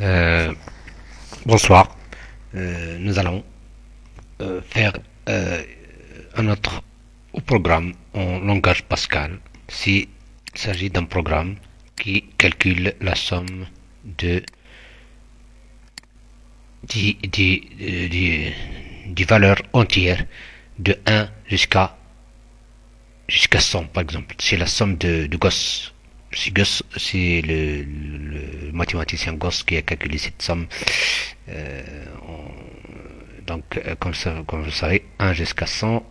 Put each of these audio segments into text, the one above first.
Euh, Bonsoir. Nous allons faire un autre programme en langage Pascal. S'il s'agit d'un programme qui calcule la somme de des valeurs entières de 1 jusqu'à 100 par exemple. C'est la somme de Gauss. C'est le mathématicien Gauss qui a calculé cette somme. Comme vous savez, 1 jusqu'à 100,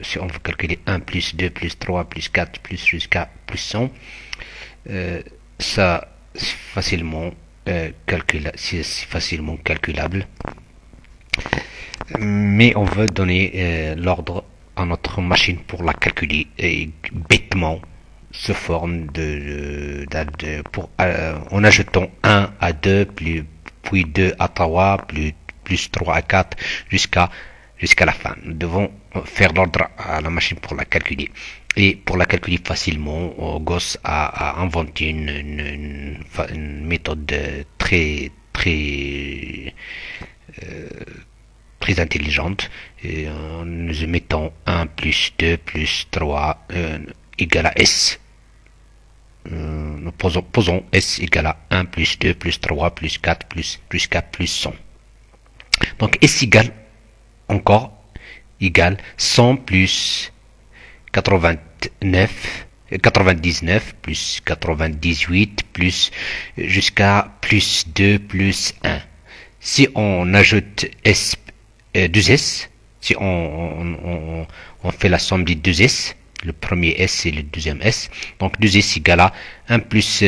si on veut calculer 1 plus 2 plus 3 plus 4 plus jusqu'à plus 100, ça c'est facilement calculable. Mais on veut donner l'ordre à notre machine pour la calculer et bêtement se forme en ajoutant 1 à 2 puis 2 à 3 plus 3 à 4 jusqu'à la fin. Nous devons faire l'ordre à la machine pour la calculer. Et pour la calculer facilement, Gauss a inventé une méthode très intelligente, en nous mettant 1 plus 2 plus 3 égale à S. Nous posons S égale à 1 plus 2 plus 3 plus 4 plus 4 plus 100. Donc S égale 100 plus 99 plus 98 plus jusqu'à plus 2 plus 1. Si on ajoute S, 2S, si on fait la somme des 2S, le premier S et le deuxième S, donc 2S égale à 1 plus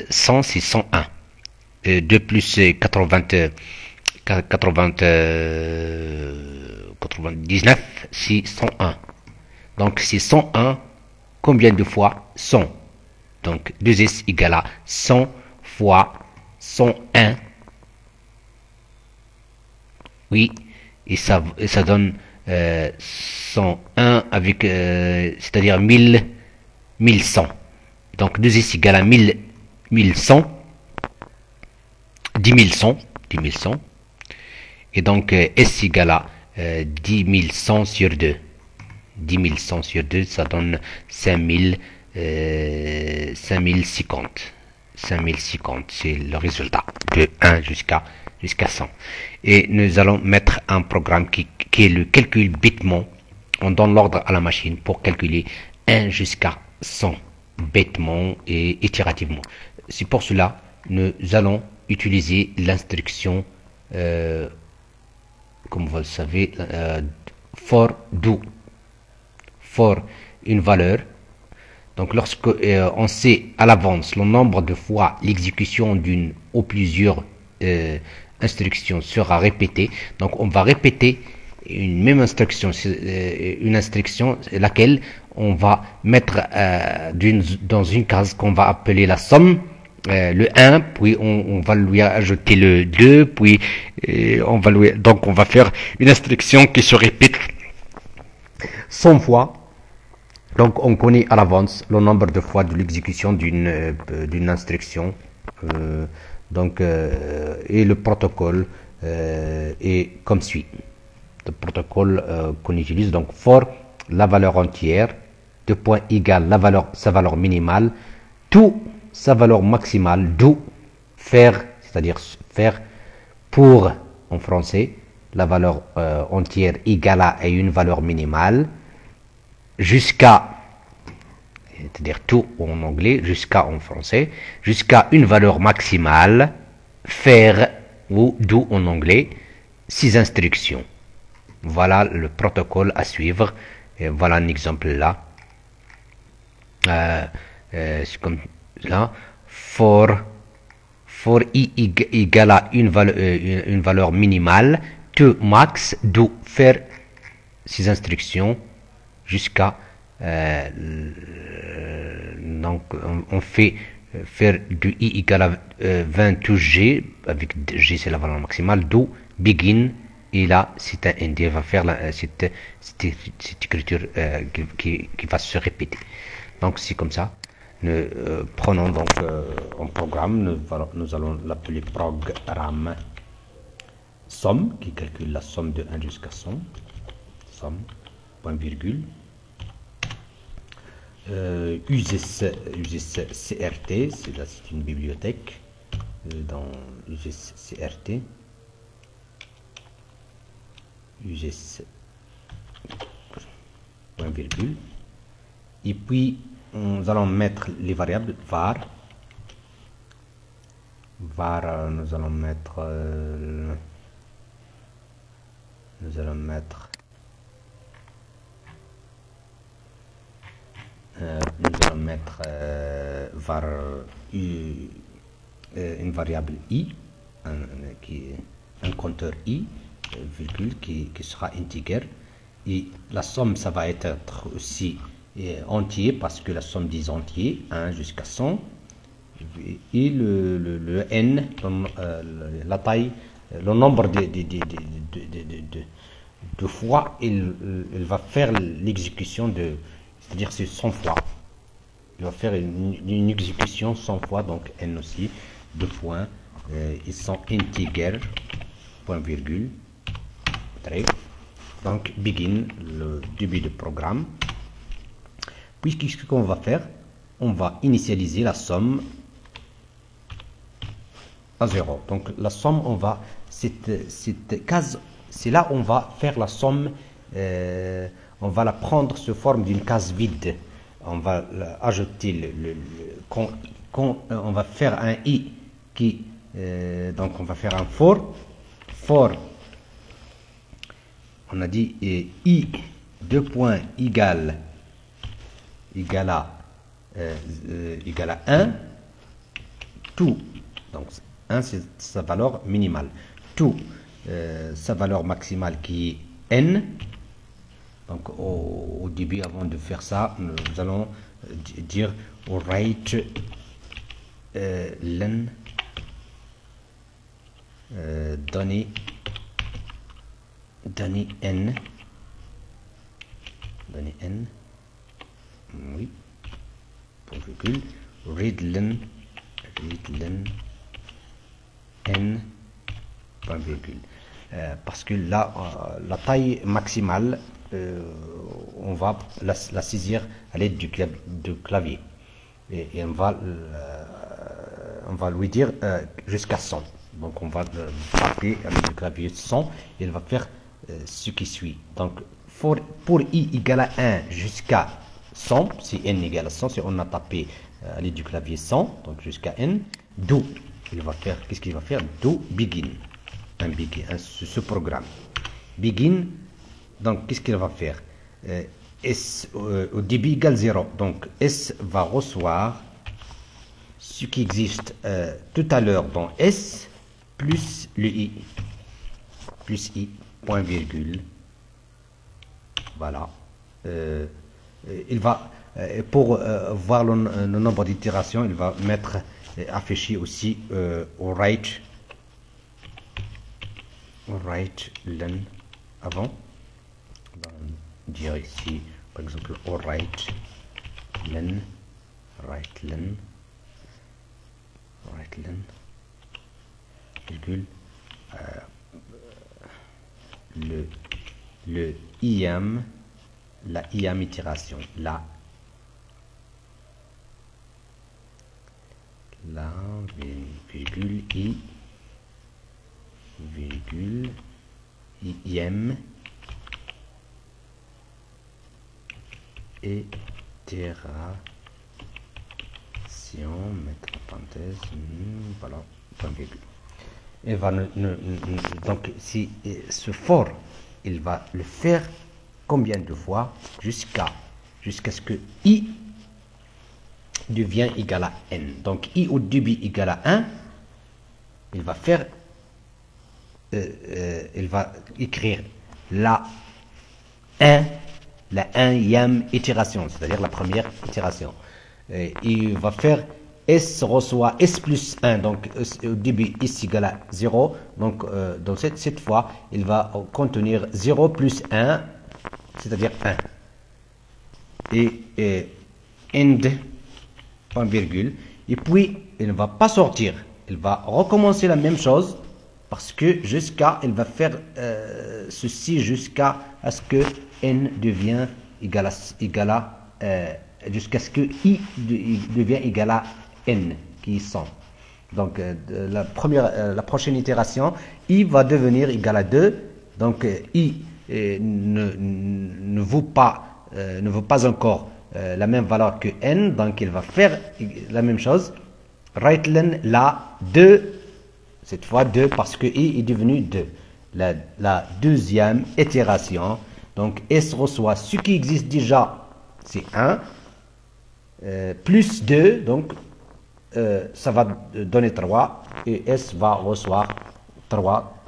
100, c'est 101. 2 plus 99, c'est 101. Donc c'est 101, combien de fois 100? Donc 2S égale à 100 fois 101. Oui, et ça donne 101 avec, c'est-à-dire 1100. Donc 2S égale à 1100, 10 100. Et donc S égale à 10 100 sur 2. 10 100 sur 2, ça donne 5050. 5050, c'est le résultat de 1 jusqu'à 100. Et nous allons mettre un programme qui est le calcul bêtement. On donne l'ordre à la machine pour calculer 1 jusqu'à 100 bêtement et itérativement. C'est pour cela nous allons utiliser l'instruction, comme vous le savez, for do. For une valeur. Donc lorsque on sait à l'avance le nombre de fois l'exécution d'une ou plusieurs instructions sera répétée, donc on va répéter une même instruction, une instruction laquelle on va mettre dans une case qu'on va appeler la somme, le 1, puis on va lui ajouter le 2, puis donc on va faire une instruction qui se répète 100 fois. Donc on connaît à l'avance le nombre de fois de l'exécution d'une instruction. Et le protocole est comme suit. Le protocole qu'on utilise, donc for la valeur entière, deux points égale sa valeur minimale, tout sa valeur maximale, do faire, c'est-à-dire faire pour, en français, la valeur entière égale à une valeur minimale, jusqu'à, c'est-à-dire tout en anglais, jusqu'à en français, jusqu'à une valeur maximale, faire ou do en anglais, 6 instructions. Voilà le protocole à suivre. Et voilà un exemple là. C'est comme là. For i égale à une valeur minimale, to max, do faire 6 instructions jusqu'à donc on fait faire du i égale à 20 g, avec g c'est la valeur maximale, do begin, et là c'est un nd, va faire cette écriture qui va se répéter. Donc c'est comme ça. Prenons donc un programme, nous allons l'appeler programme somme, qui calcule la somme de 1 jusqu'à 100, somme, point virgule, USIS CRT, c'est une bibliothèque dans USIS CRT, USIS, point virgule, et puis nous allons mettre les variables var, nous allons mettre var une variable i, un compteur i, virgule, qui sera integer, et la somme ça va être aussi entier parce que la somme des entiers 1 jusqu'à 100, et le n, la taille, le nombre de fois il va faire l'exécution de, c'est-à-dire c'est 100 fois. Il va faire une exécution 100 fois, donc n aussi, 2 points, ils sont integer, point virgule, donc begin, le début du programme. Puis qu'est-ce qu'on va faire? On va initialiser la somme à 0. Donc la somme, on va, cette case, c'est là où on va faire la somme, on va la prendre sous forme d'une case vide. On va ajouter on va faire un i qui, donc on va faire un for, on a dit i 2 points égale à 1, tout, donc 1 c'est sa valeur minimale, tout sa valeur maximale qui est n. Donc au début, avant de faire ça, nous allons dire write len donner n, oui, point virgule, read len n, point virgule, parce que là la taille maximale, on va la saisir à l'aide du clavier, et on va lui dire jusqu'à 100. Donc on va taper à l'aide du clavier 100, et il va faire ce qui suit. Donc pour i égale à 1 jusqu'à 100, si n égale à 100, si on a tapé à l'aide du clavier 100, donc jusqu'à n, do, il va faire, qu'est-ce qu'il va faire? Do begin, ce programme begin. Donc qu'est-ce qu'il va faire? S au début égale 0, donc S va recevoir ce qui existe tout à l'heure dans S plus le i, point virgule, voilà. Il va, pour voir le nombre d'itérations, il va mettre, afficher aussi write len avant. On va dire ici par exemple write len virgule, le IAM, la IAM itération, la virgule i virgule IM itération, mettre parenthèse, voilà, point virgule. Et va donc si ce for, il va le faire combien de fois? Jusqu'à ce que i devient égal à n. Donc i au début égal à 1, il va faire, il va écrire la 1e itération, c'est-à-dire la première itération. Et il va faire S reçoit S plus 1, donc au début S égale à 0, donc dans cette fois, il va contenir 0 plus 1, c'est-à-dire 1. Et end point virgule, et puis il ne va pas sortir. Il va recommencer la même chose parce que il va faire ceci jusqu'à ce que n devient jusqu'à ce que i devient égal à n, qui est 100. Donc la prochaine itération, i va devenir égal à 2. Donc i ne vaut pas encore la même valeur que n, donc il va faire la même chose. Write-len la 2, cette fois 2 parce que i est devenu 2. La deuxième itération, donc s reçoit ce qui existe déjà, c'est 1, plus 2, donc ça va donner 3, et s va recevoir 3,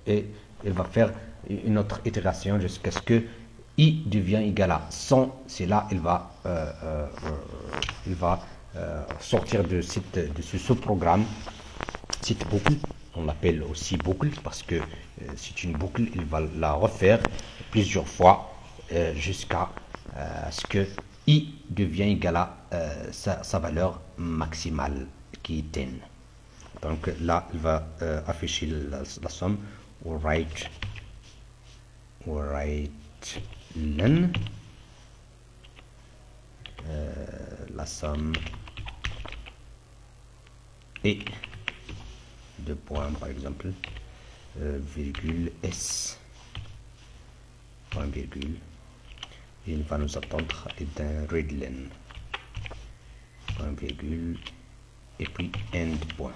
et il va faire une autre itération jusqu'à ce que i devient égal à 100. C'est là il va sortir de ce sous-programme, cette boucle. On l'appelle aussi boucle parce que c'est une boucle. Il va la refaire plusieurs fois jusqu'à ce que i devient égal à sa valeur maximale qui est n. Donc là, il va afficher la somme. Write len la somme et deux points par exemple virgule s point virgule, et il va nous attendre d'un readlen point virgule et puis end point.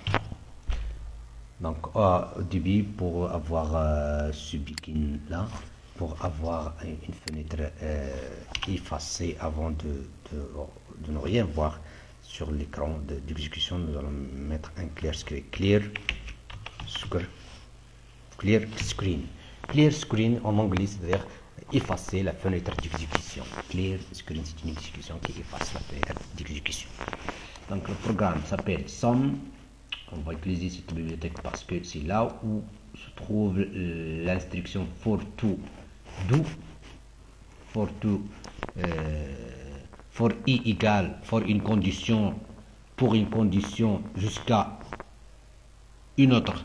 Donc au début, pour avoir ce begin là, pour avoir une fenêtre effacée avant de ne rien voir sur l'écran d'exécution, nous allons mettre un clear screen. Clear screen en anglais, c'est-à-dire effacer la fenêtre d'exécution. Clear screen, c'est une exécution qui efface la fenêtre d'exécution. Donc le programme s'appelle sum. On va utiliser cette bibliothèque parce que c'est là où se trouve l'instruction for to do, for i égale, for une condition, pour une condition jusqu'à une autre,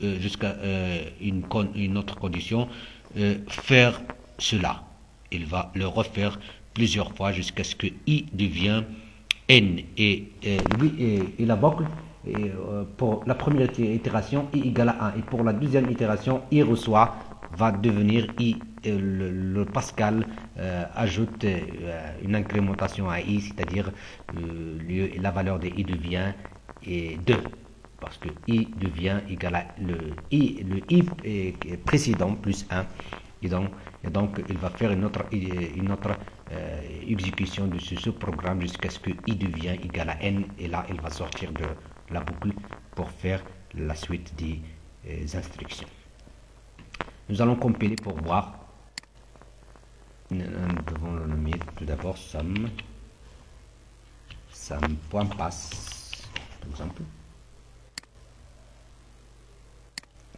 une autre condition, faire cela. Il va le refaire plusieurs fois jusqu'à ce que i devient n, et la boucle, et pour la première itération, i égale à 1, et pour la deuxième itération, i reçoit va devenir i. Le Pascal ajoute une incrémentation à i, c'est-à-dire la valeur de i devient 2, parce que i devient égal à le i précédent plus 1, et donc il va faire une autre exécution de ce programme jusqu'à ce que i devient égal à n, et là il va sortir de la boucle pour faire la suite des instructions. Nous allons compiler pour voir. Nous devons le nommer tout d'abord sum.pass, par exemple.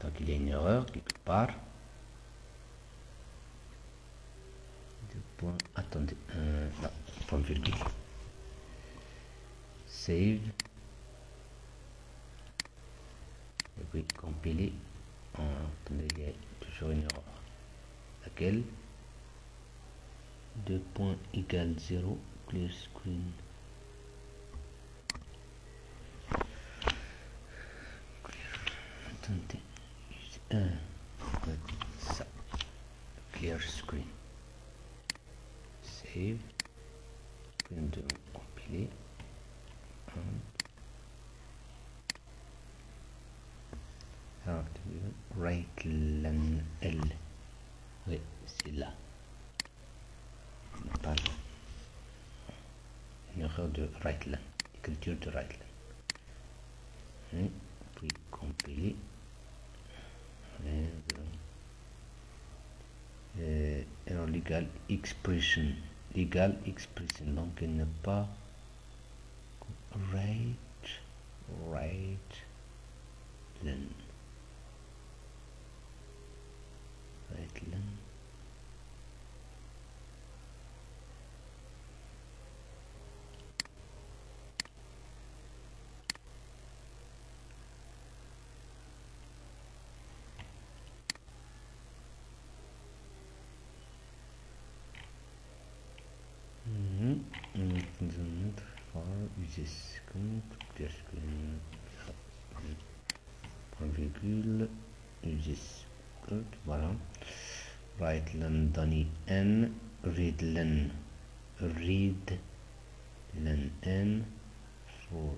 Donc il y a une erreur quelque part. Attendez, là, point virgule. Save. Et puis compiler. Attendez, il y a toujours une erreur. Laquelle? 2 points égale 0, clear screen. Attendez, ça, clear screen. Save. Puis nous devons compiler. Alors, write-len L. Oui, c'est là. Pas une erreur de write-len, écriture de write-len. Puis compiler. Alors legal expression, donc il n'est pas write-len. this clear screen, point virgule, this good, voilà. Right len donné n, read len n for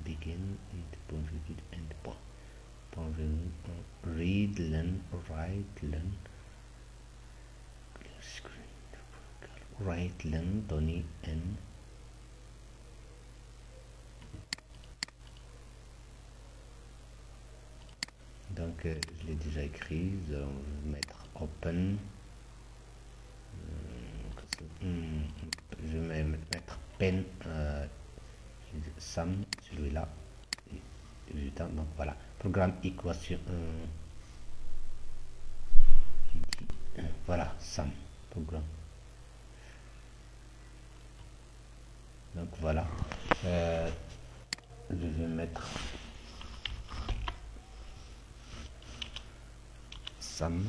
begin and point virgule end point virgule, read len, write len, clear screen, write len donné n. Donc je l'ai déjà écrit, je vais mettre open, je vais mettre pen, sum, celui-là, donc voilà, programme équation, voilà, sum, programme, donc voilà, je vais mettre sum,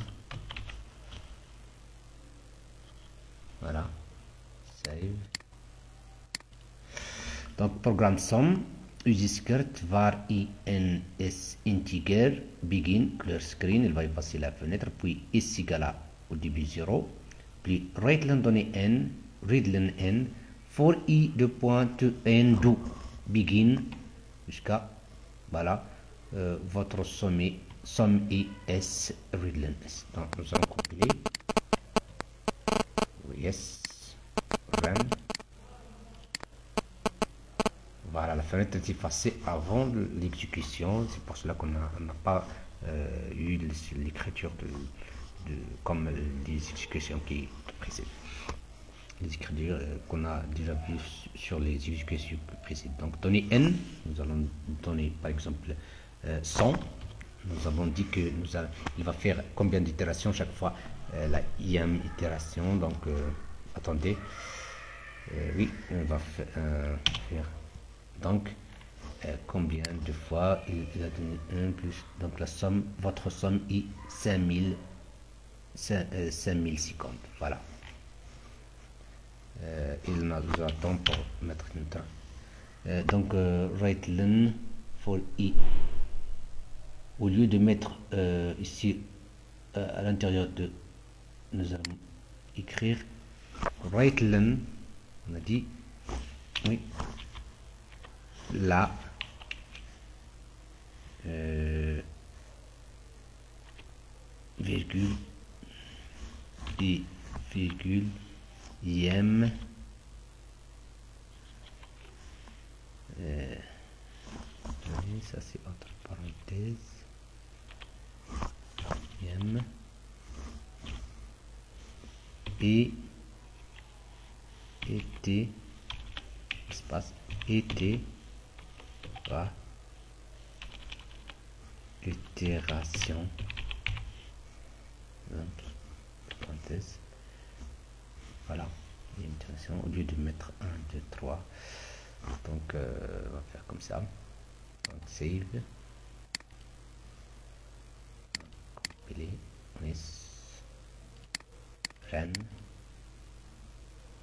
voilà, save. Donc programme sum, useScript var ins integer begin clear screen, il va effacer la fenêtre, puis is égale au début 0, puis write len donné n, read len n, for i de point n do begin jusqu'à voilà votre sommet somme is read len s. Donc nous allons compiler. Yes, run. Voilà, la fenêtre est effacée avant l'exécution. C'est pour cela qu'on n'a pas eu l'écriture comme les exécutions qui précèdent. Les écritures qu'on a déjà vues sur les exécutions précédentes. Donc, donner n, nous allons donner par exemple 100. Nous avons dit que il va faire combien d'itérations chaque fois la ième itération. Donc, attendez. Oui, on va faire donc combien de fois il a donné 1 plus. Donc la somme, votre somme est 5050. Voilà. Il nous attend pour mettre une temps. Donc write len for i. Au lieu de mettre ici à l'intérieur de, nous allons écrire write len. On a dit oui. La virgule et virgule ième ça c'est entre parenthèses ième et t espace et voilà. Itération parenthèse voilà, itération au lieu de mettre 1 2 3. Donc on va faire comme ça. Donc save, compiler, run,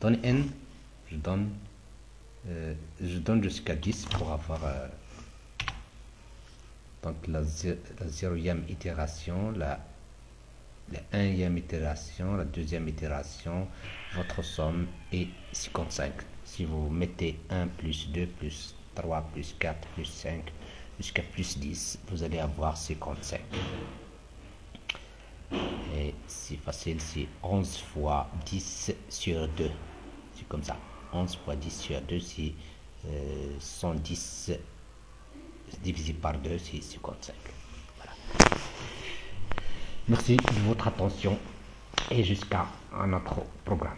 donne n, je donne jusqu'à 10 pour avoir donc la 0e itération, la 1e itération, la 2e itération, votre somme est 55. Si vous mettez 1 plus 2 plus 3 plus 4 plus 5 jusqu'à plus 10, vous allez avoir 55. Et c'est facile, c'est 11 fois 10 sur 2. C'est comme ça. 11 fois 10 sur 2, c'est 110 divisé par 2, c'est 55. Voilà. Merci de votre attention et jusqu'à un autre programme.